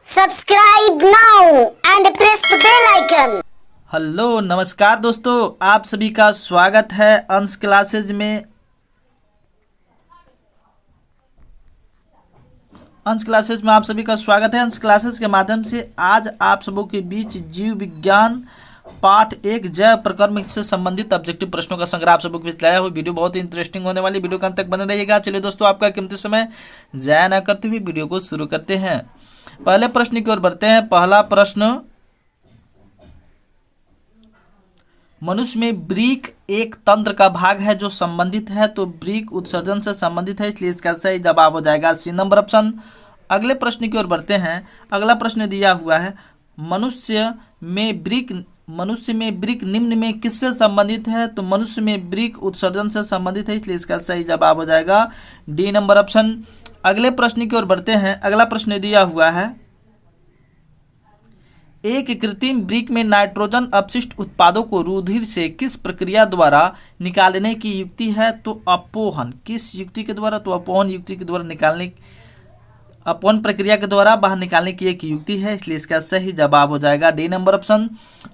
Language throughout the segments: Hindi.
Subscribe now and press the bell icon. Hello नमस्कार दोस्तों, आप सभी का स्वागत है अंश क्लासेज में। आप सभी का स्वागत है। अंश क्लासेज के माध्यम से आज आप सबों के बीच जीव विज्ञान पाठ 1 जैव प्रकरण से संबंधित ऑब्जेक्टिव प्रश्नों का संग्रह आप सबों के बीच लाया हुआ। वीडियो बहुत ही इंटरेस्टिंग होने वाली, वीडियो के अंत तक बने रहिएगा। चलिए दोस्तों, आपका कीमती समय ज़ाया न करते हुए वीडियो को शुरू करते हैं। पहले प्रश्न की ओर बढ़ते हैं। पहला प्रश्न, मनुष्य में ब्रीक एक तंत्र का भाग है जो संबंधित है, तो ब्रीक उत्सर्जन से संबंधित है, इसलिए इसका सही जवाब हो जाएगा सी नंबर ऑप्शन। अगले प्रश्न की ओर बढ़ते हैं। अगला प्रश्न दिया हुआ है, मनुष्य में ब्रीक निम्न में किससे संबंधित है, तो मनुष्य में ब्रीक उत्सर्जन से संबंधित है, इसलिए इसका सही जवाब हो जाएगा डी नंबर ऑप्शन। अगले प्रश्न की ओर बढ़ते हैं। अगला प्रश्न दिया हुआ है, एक कृत्रिम ब्रीक में नाइट्रोजन अपशिष्ट उत्पादों को रुधिर से किस प्रक्रिया द्वारा निकालने की युक्ति है, तो अपोहन। किस युक्ति के द्वारा, तो अपोहन युक्ति के द्वारा अपोहन प्रक्रिया के द्वारा बाहर निकालने की एक युक्ति है, इसलिए इसका सही जवाब हो जाएगा डी नंबर ऑप्शन।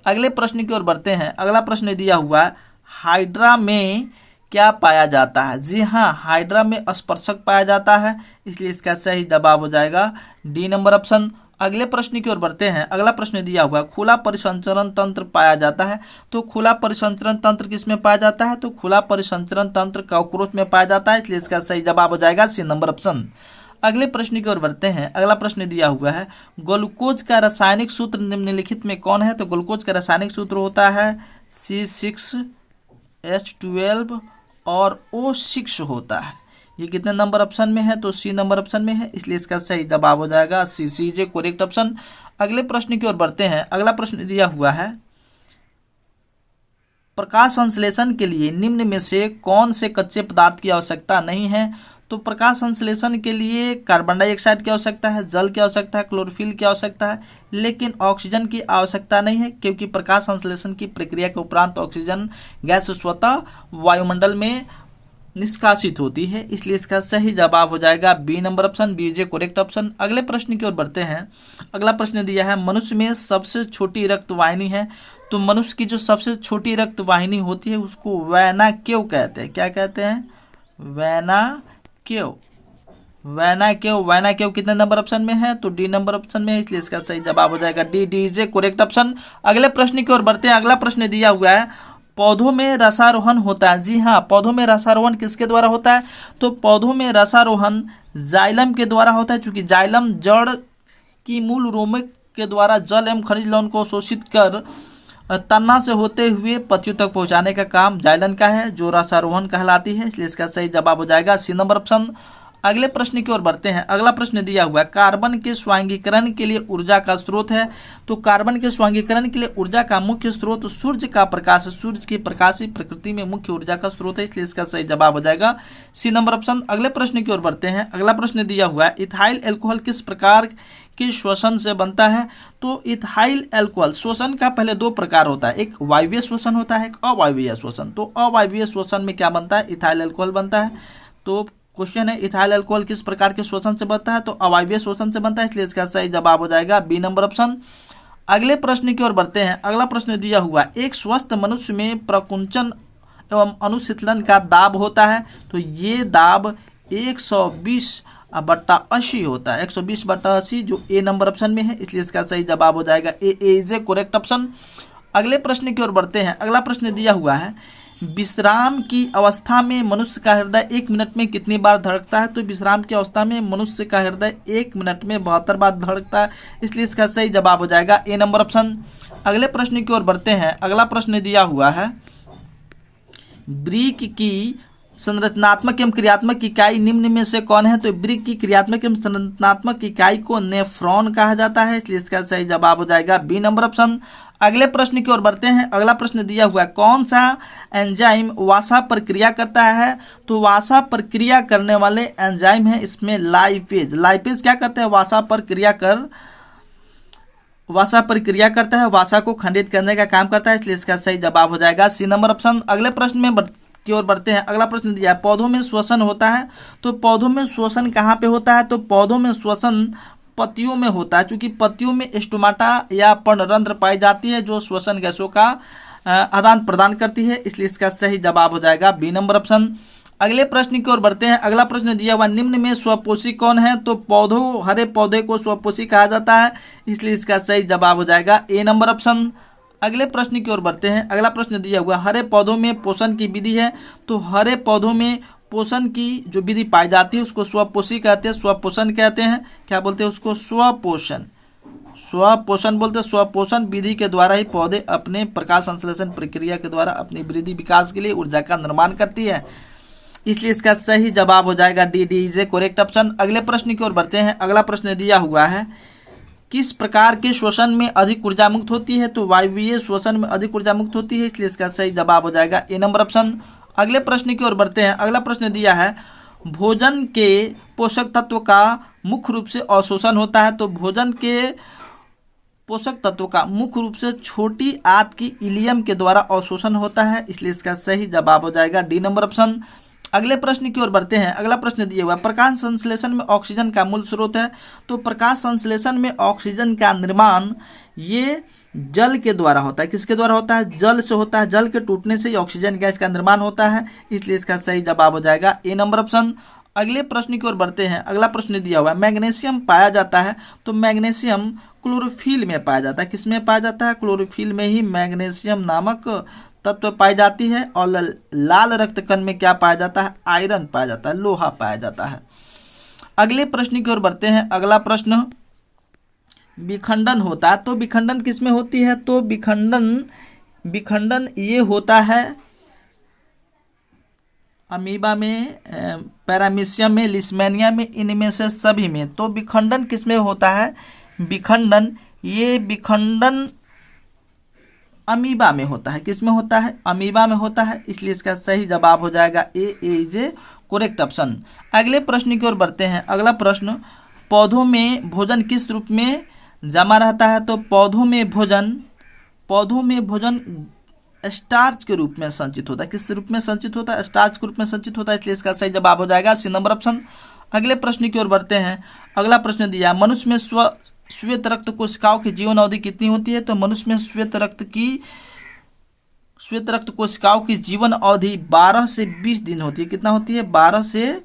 अगले प्रश्न की ओर बढ़ते हैं। अगला प्रश्न दिया हुआ है, हाइड्रा में क्या पाया जाता है। जी हाँ, हाइड्रा में स्पर्शक पाया जाता है, इसलिए इसका सही जवाब हो जाएगा डी नंबर ऑप्शन। अगले प्रश्न की ओर बढ़ते हैं। अगला प्रश्न दिया हुआ, खुला परिसंचरण तंत्र पाया जाता है, तो खुला परिसंचरण तंत्र किसमें पाया जाता है, तो खुला परिसंचरण तंत्र कॉकरोच में पाया जाता है, इसलिए इसका सही जवाब हो जाएगा सी नंबर ऑप्शन। अगले प्रश्न की ओर बढ़ते हैं। अगला प्रश्न दिया हुआ है, ग्लूकोज का रासायनिक सूत्र निम्नलिखित में कौन है, तो ग्लूकोज का रासायनिक सूत्र होता है C6H12 और O6 होता है। ये कितने नंबर ऑप्शन में है, तो सी नंबर ऑप्शन में है, इसलिए इसका सही जवाब हो जाएगा सी जे करेक्ट ऑप्शन। अगले प्रश्न की ओर बढ़ते हैं। अगला प्रश्न दिया हुआ है, प्रकाश संश्लेषण के लिए निम्न में से कौन से कच्चे पदार्थ की आवश्यकता नहीं है, तो प्रकाश संश्लेषण के लिए कार्बन डाइऑक्साइड की आवश्यकता है, जल की आवश्यकता है, क्लोरोफिल की आवश्यकता है, लेकिन ऑक्सीजन की आवश्यकता नहीं है, क्योंकि प्रकाश संश्लेषण की प्रक्रिया के उपरांत ऑक्सीजन गैस स्वतः वायुमंडल में निष्कासित होती है, इसलिए इसका सही जवाब हो जाएगा बी नंबर ऑप्शन, बी जे करेक्ट ऑप्शन। अगले प्रश्न की ओर बढ़ते हैं। अगला प्रश्न दिया है, मनुष्य में सबसे छोटी रक्त वाहिनी है, तो मनुष्य की जो सबसे छोटी रक्त वाहिनी होती है उसको वैना क्यों कहते हैं। क्या कहते हैं, वैना क्यों। वैना क्यों कितने नंबर ऑप्शन में है, तो डी नंबर ऑप्शन में है, इसलिए इसका सही जवाब हो जाएगा डी जे करेक्ट ऑप्शन। अगले प्रश्न की ओर बढ़ते हैं। अगला प्रश्न दिया हुआ है, पौधों में रसारोहण होता है। जी हाँ, पौधों में रसारोहण किसके द्वारा होता है, तो पौधों में रसारोहण जाइलम के द्वारा होता है, क्योंकि जाइलम जड़ की मूल रोमक के द्वारा जल एवं खनिज लवण को शोषित कर तना से होते हुए पत्तियों तक पहुंचाने का काम जाइलन का है, जो रसारोहण कहलाती है, इसलिए इसका सही जवाब हो जाएगा सी नंबर ऑप्शन। अगले प्रश्न की ओर बढ़ते हैं। अगला प्रश्न दिया हुआ है, कार्बन के स्वांगीकरण के लिए ऊर्जा का स्रोत है, तो कार्बन के स्वांगीकरण के लिए ऊर्जा का मुख्य स्रोत सूर्य का प्रकाश, सूर्य की प्रकाश प्रकृति में मुख्य ऊर्जा का स्रोत है, इसलिए इसका सही जवाब हो जाएगा सी नंबर ऑप्शन। अगले प्रश्न की ओर बढ़ते हैं। अगला प्रश्न दिया हुआ है, इथाइल एल्कोहल किस प्रकार के श्वसन से बनता है, तो इथाइल एल्कोहल श्वसन का पहले 2 प्रकार होता है, एक वायवीय श्वसन होता है, एक अवायवीय श्वसन। तो अवायवीय श्वसन में क्या बनता है, इथाइल एल्कोहल बनता है। तो क्वेश्चन है, इथाइल अल्कोहल किस प्रकार के श्वसन से बनता है, तो अवायवीय श्वसन से बनता है, इसलिए इसका सही जवाब हो जाएगा बी नंबर ऑप्शन। अगले प्रश्न की ओर बढ़ते हैं। अगला प्रश्न दिया हुआ, एक स्वस्थ मनुष्य में प्रकुंचन एवं अनुशीतलन का दाब होता है, तो ये दाब 120/80 होता है, 120/80, जो ए नंबर ऑप्शन में है, इसलिए इसका सही जवाब हो जाएगा ए जे करेक्ट ऑप्शन। अगले प्रश्न की ओर बढ़ते हैं। अगला प्रश्न दिया हुआ है, विश्राम की अवस्था में मनुष्य का हृदय 1 मिनट में कितनी बार धड़कता है, तो विश्राम की अवस्था में मनुष्य का हृदय 1 मिनट में 72 बार धड़कता है, इसलिए इसका सही जवाब हो जाएगा ए नंबर ऑप्शन। अगले प्रश्न की ओर बढ़ते हैं। अगला प्रश्न दिया हुआ है, ब्रीक की संरचनात्मक एवं क्रियात्मक इकाई निम्न में से कौन है, तो ब्रीक की क्रियात्मक एवं संरचनात्मक इकाई को नेफ्रॉन कहा जाता है, इसलिए इसका सही जवाब हो जाएगा बी नंबर ऑप्शन। अगले प्रश्न की ओर बढ़ते हैं। अगला प्रश्न दिया हुआ है, कौन सा एंजाइम वासा पर क्रिया करता है, तो वासा पर क्रिया करने वाले एंजाइम है इसमें लाइपेज क्या करते हैं, वासा पर क्रिया करता है, वासा को खंडित करने का काम करता है, इसलिए इसका सही जवाब हो जाएगा सी नंबर ऑप्शन। अगले प्रश्न में की ओर बढ़ते हैं। अगला प्रश्न दिया है, पौधों में श्वसन होता है, तो पौधों में श्वसन कहाँ पे होता है, तो पौधों में श्वसन पत्तियों में होता है, क्योंकि पत्तियों में स्टोमाटा या पर्णरंध्र पाई जाती है जो श्वसन गैसों का आदान प्रदान करती है, इसलिए इसका सही जवाब हो जाएगा बी नंबर ऑप्शन। अगले प्रश्न की ओर बढ़ते हैं। अगला प्रश्न दिया हुआ निम्न में स्वपोषी कौन है, तो पौधों हरे पौधे को स्वपोषी कहा जाता है, इसलिए इसका सही जवाब हो जाएगा ए नंबर ऑप्शन। अगले प्रश्न की ओर बढ़ते हैं। अगला प्रश्न दिया हुआ हरे पौधों में पोषण की विधि है, तो हरे पौधों में पोषण की जो विधि पाई जाती है उसको स्वपोषी कहते हैं, स्वपोषण कहते हैं। क्या बोलते हैं उसको? स्वपोषण। स्वपोषण बोलते हैं। स्वपोषण विधि के द्वारा ही पौधे अपने प्रकाश संश्लेषण प्रक्रिया के द्वारा अपनी वृद्धि विकास के लिए ऊर्जा का निर्माण करती है, इसलिए इसका सही जवाब हो जाएगा D, D is A correct option. अगले प्रश्न की ओर बढ़ते हैं। अगला प्रश्न दिया हुआ है किस प्रकार के श्वसन में अधिक ऊर्जा मुक्त होती है, तो वायवीय श्वसन में अधिक ऊर्जा मुक्त होती है, इसलिए इसका सही जवाब हो जाएगा ए नंबर ऑप्शन। अगले प्रश्न की ओर बढ़ते हैं। अगला प्रश्न दिया है भोजन के पोषक तत्व का मुख्य रूप से अवशोषण होता है, तो भोजन के पोषक तत्वों का मुख्य रूप से छोटी आंत की इलियम के द्वारा अवशोषण होता है, इसलिए इसका सही जवाब हो जाएगा डी नंबर ऑप्शन। अगले प्रश्न की ओर बढ़ते हैं। अगला प्रश्न दिया हुआ प्रकाश संश्लेषण में ऑक्सीजन का मूल स्रोत है, तो प्रकाश संश्लेषण में ऑक्सीजन का निर्माण ये जल के द्वारा होता है। किसके द्वारा होता है? जल से होता है। जल के टूटने से ही ऑक्सीजन गैस का निर्माण होता है, इसलिए इसका सही जवाब हो जाएगा ए नंबर ऑप्शन। अगले प्रश्न की ओर बढ़ते हैं। अगला प्रश्न दिया हुआ है मैग्नीशियम पाया जाता है, तो मैग्नीशियम क्लोरोफिल में पाया जाता है। किस में पाया जाता है? क्लोरोफिल में ही मैग्नीशियम नामक तत्व पाई जाती है। और लाल रक्त कण में क्या पाया जाता है? आयरन पाया जाता है, लोहा पाया जाता है। अगले प्रश्न की ओर बढ़ते हैं। अगला प्रश्न विखंडन होता है, तो विखंडन किस में होती है? तो विखंडन ये होता है अमीबा में, पैरामीशियम में, लिस्मेनिया में, इनमें से सभी में। तो विखंडन किस में होता है? विखंडन अमीबा में होता है। किस में होता है? अमीबा में होता है, इसलिए इसका सही जवाब हो जाएगा ए इज ए करेक्ट ऑप्शन। अगले प्रश्न की ओर बढ़ते हैं। अगला प्रश्न पौधों में भोजन किस रूप में जमा रहता है, तो पौधों में भोजन स्टार्च के रूप में संचित होता है। किस रूप में संचित होता है? स्टार्च के रूप में संचित होता है, इसलिए इसका सही जवाब हो जाएगा सी नंबर ऑप्शन। अगले प्रश्न की ओर बढ़ते हैं। अगला प्रश्न दिया मनुष्य में श्वेत रक्त कोशिकाओं की जीवन अवधि कितनी होती है, तो मनुष्य में श्वेत रक्त कोशिकाओं की जीवन अवधि 12 से 20 दिन होती है। कितना होती है? 12 से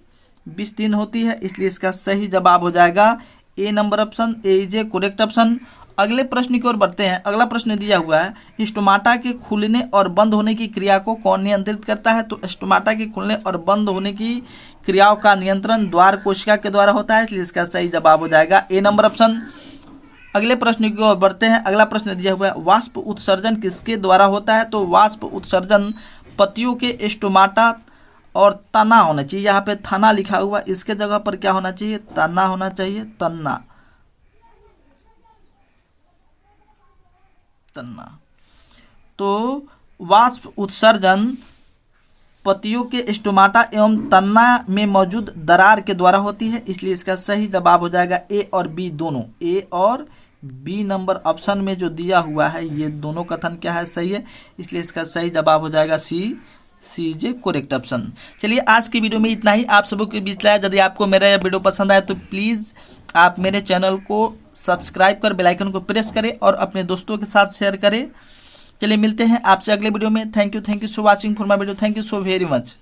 20 दिन होती है, इसलिए इसका सही जवाब हो जाएगा A number option, A is A correct option. अगले प्रश्न की ओर बढ़ते हैं। अगला प्रश्न दिया हुआ है स्टोमाटा के खुलने और बंद होने की क्रिया को कौन नियंत्रित करता है, तो स्टोमाटा के खुलने और बंद होने की क्रियाओं का नियंत्रण द्वार कोशिका के द्वारा होता है, इसलिए इसका सही जवाब हो जाएगा ए नंबर ऑप्शन। अगले प्रश्न की ओर बढ़ते हैं। अगला प्रश्न दिया हुआ है वाष्प उत्सर्जन किसके द्वारा होता है, तो वाष्प उत्सर्जन पत्तियों के स्टोमाटा और तना होना चाहिए। यहाँ पे थना लिखा हुआ, इसके जगह पर क्या होना चाहिए? तना होना चाहिए, तना। तो वाष्प उत्सर्जन पत्तियों के स्टोमाटा एवं तना में मौजूद दरार के द्वारा होती है, इसलिए इसका सही जवाब हो जाएगा ए और बी दोनों। ए और बी नंबर ऑप्शन में जो दिया हुआ है ये दोनों कथन क्या है? सही है, इसलिए इसका सही जवाब हो जाएगा सी इज ए करेक्ट ऑप्शन। चलिए आज की वीडियो में इतना ही, आप सबों के बीच लाया। यदि आपको मेरा यह वीडियो पसंद आए तो प्लीज़ आप मेरे चैनल को सब्सक्राइब कर बेल आइकन को प्रेस करें और अपने दोस्तों के साथ शेयर करें। चलिए मिलते हैं आपसे अगले वीडियो में। Thank you so watching for my video. Thank you so very much.